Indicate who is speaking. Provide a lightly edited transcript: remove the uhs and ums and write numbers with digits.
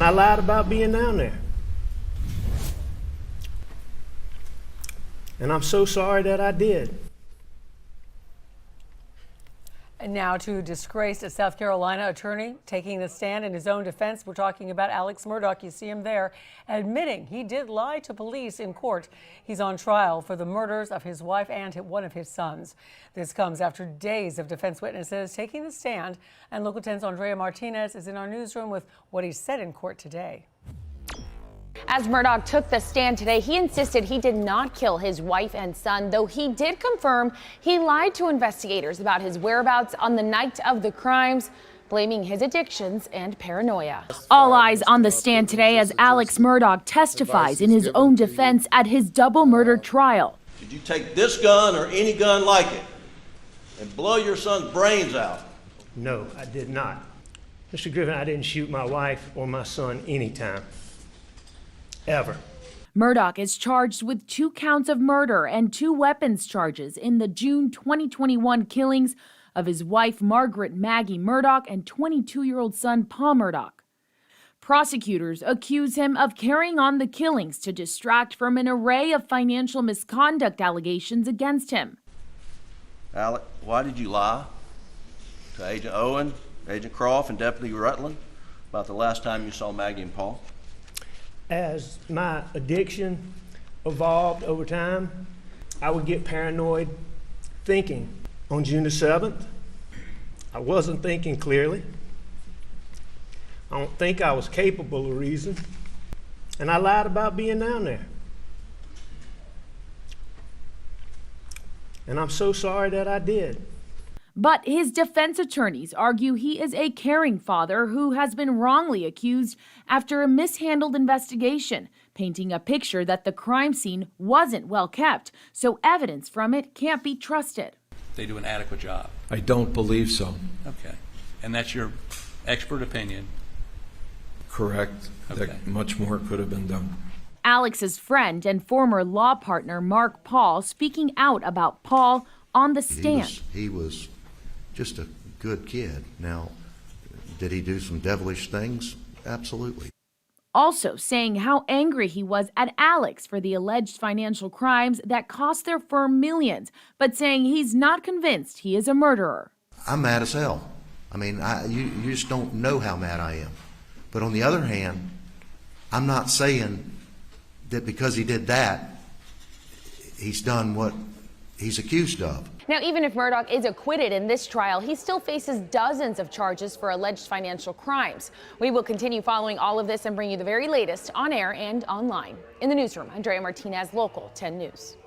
Speaker 1: I lied about being down there. And I'm so sorry that I did.
Speaker 2: And now to disgraced South Carolina attorney taking the stand in his own defense. We're talking about Alex Murdaugh. You see him there admitting he did lie to police in court. He's on trial for the murders of his wife and one of his sons. This comes after days of defense witnesses taking the stand. And Local 10's Andrea Martinez is in our newsroom with what he said in court today.
Speaker 3: As Murdaugh took the stand today, he insisted he did not kill his wife and son, though he did confirm he lied to investigators about his whereabouts on the night of the crimes, blaming his addictions and paranoia. All eyes on the stand today as Alex Murdaugh testifies in his own defense at his double murder trial.
Speaker 4: Did you take this gun or any gun like it and blow your son's brains out?
Speaker 1: No, I did not. Mr. Griffin, I didn't shoot my wife or my son anytime. Ever.
Speaker 3: Murdaugh is charged with 2 counts of murder and 2 weapons charges in the June 2021 killings of his wife Margaret Maggie Murdaugh and 22-year-old son Paul Murdaugh. Prosecutors accuse him of carrying on the killings to distract from an array of financial misconduct allegations against him.
Speaker 4: Alec, why did you lie to Agent Owen, Agent Croft, and Deputy Rutland about the last time you saw Maggie and Paul?
Speaker 1: As my addiction evolved over time, I would get paranoid thinking. On June the 7th, I wasn't thinking clearly. I don't think I was capable of reason, and I lied about being down there. And I'm so sorry that I did.
Speaker 3: But his defense attorneys argue he is a caring father who has been wrongly accused after a mishandled investigation, painting a picture that the crime scene wasn't well kept, so evidence from it can't be trusted.
Speaker 5: They do an adequate job.
Speaker 6: I don't believe so.
Speaker 5: Okay. And that's your expert opinion?
Speaker 6: Correct.
Speaker 5: Okay.
Speaker 6: That much more could have been done.
Speaker 3: Alex's friend and former law partner Mark Paul speaking out about Paul on the stand.
Speaker 7: He was just a good kid. Now, did he do some devilish things? Absolutely.
Speaker 3: Also saying how angry he was at Alex for the alleged financial crimes that cost their firm millions, but saying he's not convinced he is a murderer.
Speaker 7: I'm mad as hell. I mean, you just don't know how mad I am. But on the other hand, I'm not saying that because he did that, he's done what he's accused of.
Speaker 3: Now, even if Murdaugh is acquitted in this trial, he still faces dozens of charges for alleged financial crimes. We will continue following all of this and bring you the very latest on air and online. In the newsroom, Andrea Martinez, Local 10 News.